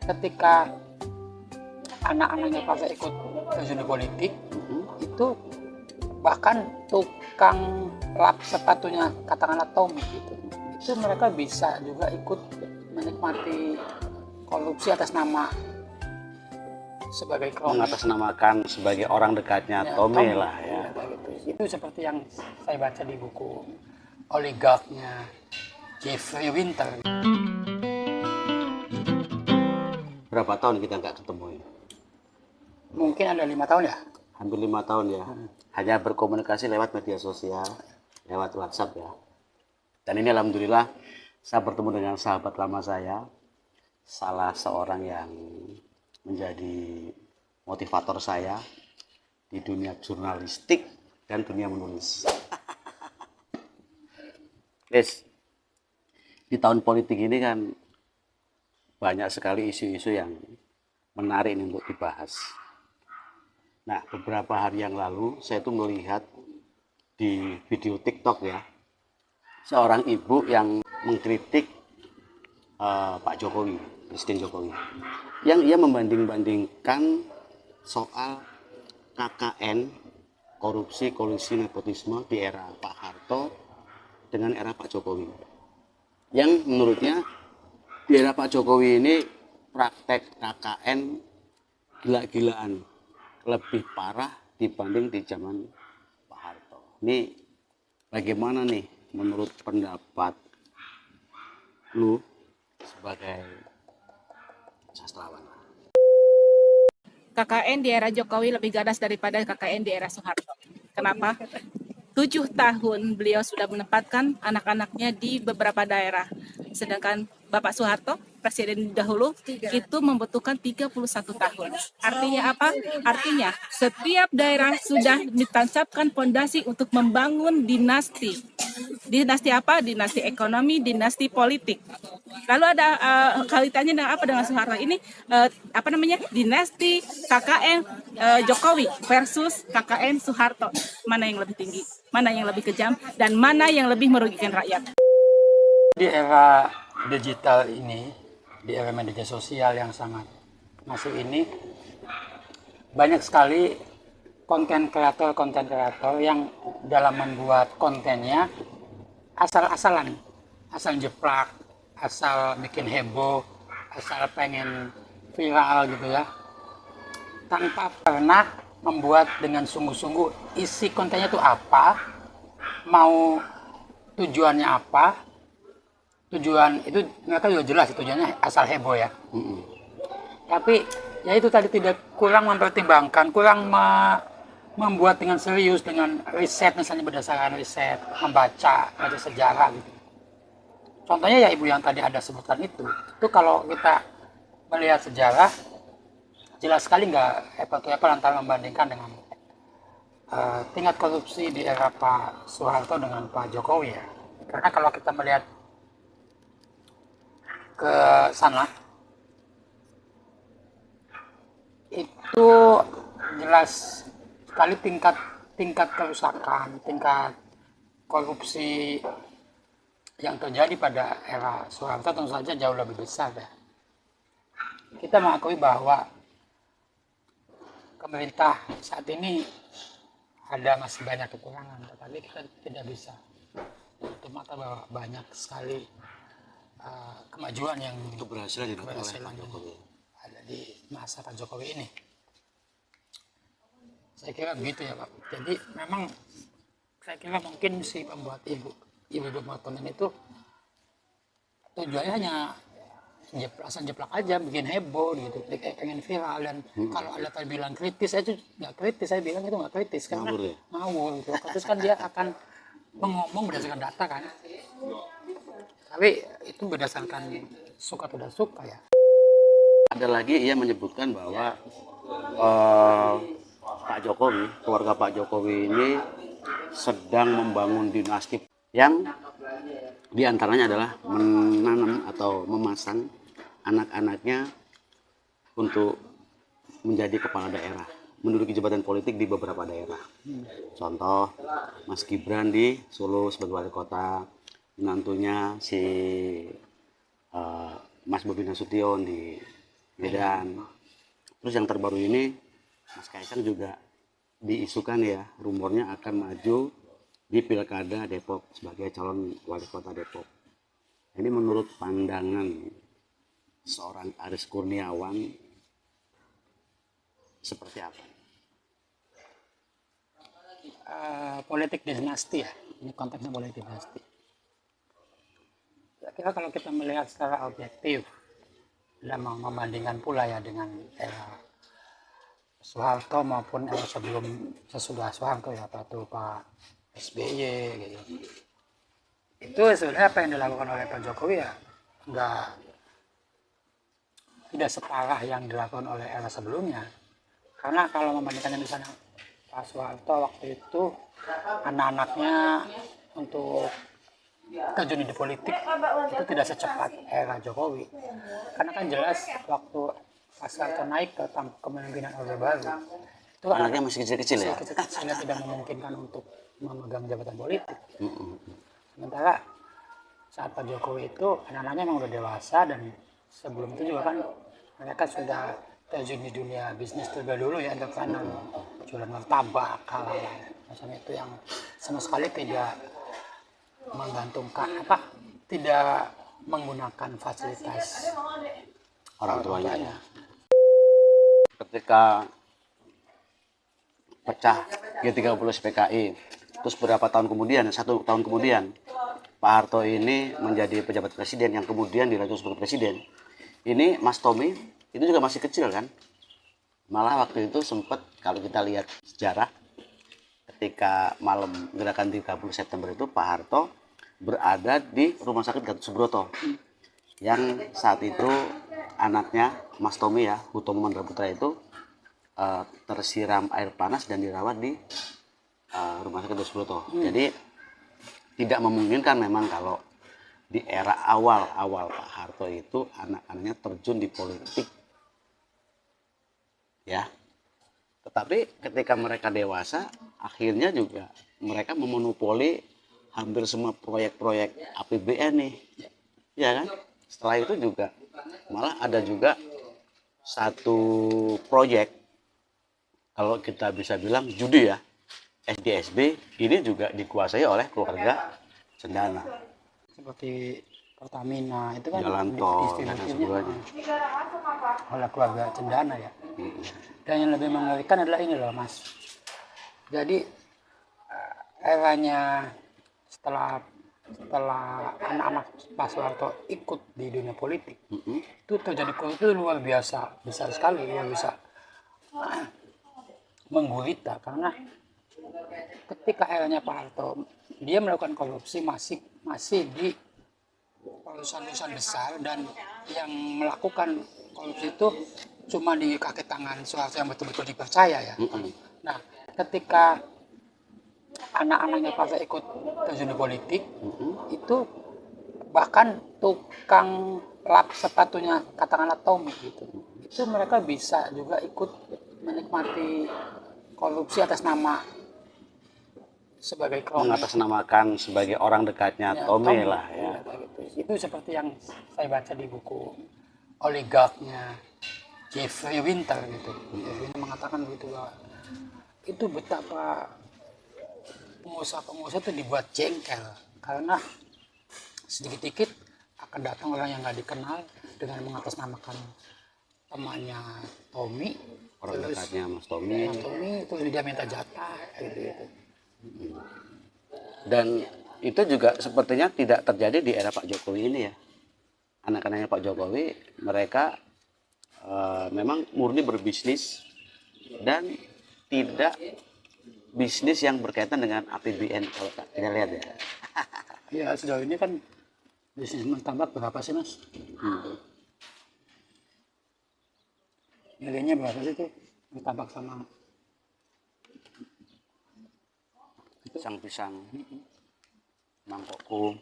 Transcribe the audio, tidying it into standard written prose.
ketika anak-anaknya pada ikut terjun di politik, itu bahkan tukang lap sepatunya katakanlah Tommy gitu, itu mereka bisa juga ikut menikmati korupsi atas nama sebagai kelompok, mengatasnamakan sebagai orang dekatnya ya, Tommy lah ya. Gitu. Itu seperti yang saya baca di buku Oligarknya Jeffrey Winter. Berapa tahun kita nggak ketemu ya? Mungkin ada 5 tahun ya. Hampir 5 tahun ya. Hanya berkomunikasi lewat media sosial, lewat WhatsApp ya. Dan ini alhamdulillah saya bertemu dengan sahabat lama saya, salah seorang yang menjadi motivator saya di dunia jurnalistik dan dunia menulis. Guys, di tahun politik ini kan banyak sekali isu-isu yang menarik untuk dibahas. Nah, beberapa hari yang lalu saya tuh melihat di video TikTok ya, seorang ibu yang mengkritik Pak Jokowi, Presiden Jokowi, yang ia membanding-bandingkan soal KKN, korupsi, kolusi, nepotisme di era Pak Harto dengan era Pak Jokowi. Yang menurutnya di era Pak Jokowi ini praktek KKN gila-gilaan, lebih parah dibanding di zaman Pak Harto. Ini bagaimana nih menurut pendapat lu sebagai sastrawan? KKN di era Jokowi lebih ganas daripada KKN di era Soeharto. Kenapa? 7 tahun beliau sudah menempatkan anak-anaknya di beberapa daerah. Sedangkan Bapak Soeharto, presiden dahulu, itu membutuhkan 31 tahun. Artinya apa? Artinya setiap daerah sudah ditancapkan fondasi untuk membangun dinasti. Dinasti apa? Dinasti ekonomi, dinasti politik. Lalu ada kaitannya dengan apa dengan Soeharto ini? Dinasti KKN Jokowi versus KKN Soeharto. Mana yang lebih tinggi? Mana yang lebih kejam? Dan mana yang lebih merugikan rakyat? Di era digital ini, di era media sosial yang sangat masif ini, banyak sekali konten kreator yang dalam membuat kontennya asal-asalan, asal jeplak, asal bikin heboh, asal pengen viral gitu ya, tanpa pernah membuat dengan sungguh-sungguh isi kontennya itu apa, mau tujuannya apa. Tujuan itu mereka juga jelas tujuannya asal heboh ya. Tapi ya itu tadi kurang mempertimbangkan, kurang membuat dengan serius, dengan riset, misalnya berdasarkan riset, baca sejarah gitu. Contohnya ya ibu yang tadi ada sebutkan itu kalau kita melihat sejarah jelas sekali nggak apple-to-apple antara membandingkan dengan tingkat korupsi di era Pak Soeharto dengan Pak Jokowi ya. Karena kalau kita melihat ke sana itu jelas sekali tingkat kerusakan, tingkat korupsi yang terjadi pada era Soeharto tentu saja jauh lebih besar ya. Kita mengakui bahwa pemerintah saat ini ada masih banyak kekurangan, tetapi kita tidak bisa tutup mata bahwa banyak sekali kemajuan yang keberhasilan oleh Pak Jokowi ada di masa Pak Jokowi ini. Saya kira begitu ya Pak. Jadi memang saya kira mungkin si pembuat ibu konten itu tujuannya hanya jeplak aja, bikin heboh gitu, pengen viral. Dan kalau ada tadi bilang kritis, saya tuh nggak kritis, saya bilang itu nggak kritis karena ngawur gitu. Terus kan dia akan ngomong berdasarkan data kan. Tapi itu berdasarkan suka atau tidak suka ya. Ada lagi ia menyebutkan bahwa Pak Jokowi, keluarga Pak Jokowi ini sedang membangun dinasti yang diantaranya adalah menanam atau memasang anak-anaknya untuk menjadi kepala daerah, menduduki jabatan politik di beberapa daerah. Contoh Mas Gibran di Solo sebagai wali kota, menantunya si Mas Bobi Nasution di Medan. Terus yang terbaru ini Mas Kaisang juga diisukan ya, rumornya akan maju di Pilkada Depok sebagai calon wali kota Depok. Ini menurut pandangan seorang Aris Kurniawan seperti apa? Politik dinasti ya, ini konteksnya politik dinasti. Kira kalau kita melihat secara objektif dan membandingkan pula ya dengan era Soeharto maupun era sesudah Soeharto ya, atau Pak SBY gitu. Itu sebenarnya apa yang dilakukan oleh Pak Jokowi ya tidak separah yang dilakukan oleh era sebelumnya. Karena kalau membandingkannya di sana Pak Soeharto waktu itu anak-anaknya untuk terjun di politik itu tidak secepat era Jokowi. Karena kan jelas waktu Pak Soeharto naik ke kepemimpinan Orde Baru itu Anaknya masih kecil-kecil ya? kecil-kecil yang tidak memungkinkan untuk memegang jabatan politik. Sementara saat Pak Jokowi itu anak-anaknya memang udah dewasa, dan sebelum itu juga kan mereka sudah terjun di dunia bisnis terlebih dulu ya, entrepreneur, jualan martabak, hal-hal macam itu yang sama sekali tidak menggantungkan tidak menggunakan fasilitas Orang tuanya. Ketika pecah G30 PKI, terus berapa tahun kemudian, 1 tahun kemudian, Pak Harto ini menjadi pejabat presiden yang kemudian dilantik sebagai presiden. Ini Mas Tommy itu juga masih kecil kan? Malah waktu itu sempat, kalau kita lihat sejarah, ketika malam gerakan 30 September itu Pak Harto berada di Rumah Sakit Gatot Subroto, yang saat itu anaknya Mas Tommy ya, Hutomo Mandraputra itu tersiram air panas dan dirawat di Rumah Sakit Gatot Subroto. Jadi tidak memungkinkan memang kalau di era awal Pak Harto itu anak-anaknya terjun di politik ya. Tetapi ketika mereka dewasa, akhirnya juga mereka memonopoli hampir semua proyek-proyek APBN nih, ya kan? Setelah itu juga malah ada juga satu proyek, kalau kita bisa bilang judi ya, SDSB, ini juga dikuasai oleh keluarga Cendana. Seperti Pertamina itu kan Jalan tol dan distribusinya sebagainya oleh keluarga Cendana ya. Dan yang lebih mengerikan adalah ini loh Mas. Jadi eranya setelah anak-anak Pak Soeharto ikut di dunia politik, itu terjadi korupsi luar biasa, besar sekali, luar biasa menggurita. Karena ketika eranya Pak Harto, dia melakukan korupsi masih di perusahaan-perusahaan besar, dan yang melakukan korupsi itu cuma di kaki tangan Soeharto yang betul-betul dipercaya ya. Nah, ketika anak-anaknya Pak Harto ikut terjun di politik, itu bahkan tukang lap sepatunya katakanlah Tommy gitu, itu mereka bisa juga ikut menikmati korupsi atas nama sebagai mengatasnamakan sebagai orang dekatnya ya, Tommy lah ya. Gitu. Itu seperti yang saya baca di buku Oligarknya Jeffrey Winter gitu. Jeffrey mengatakan begitu, bahwa itu betapa pengusaha-pengusaha itu dibuat jengkel karena sedikit-dikit akan datang orang yang nggak dikenal dengan mengatasnamakan temannya Tommy, Orang dekatnya Mas Tommy. terus dia minta jatah gitu. Dan itu juga sepertinya tidak terjadi di era Pak Jokowi ini ya. Anak-anaknya Pak Jokowi mereka memang murni berbisnis dan tidak bisnis yang berkaitan dengan APBN kalau kita lihat ya. Ya sejauh ini kan bisnis martabak berapa sih Mas? Nilainya berapa sih tuh martabak sama Pisang-pisang, mangkokku,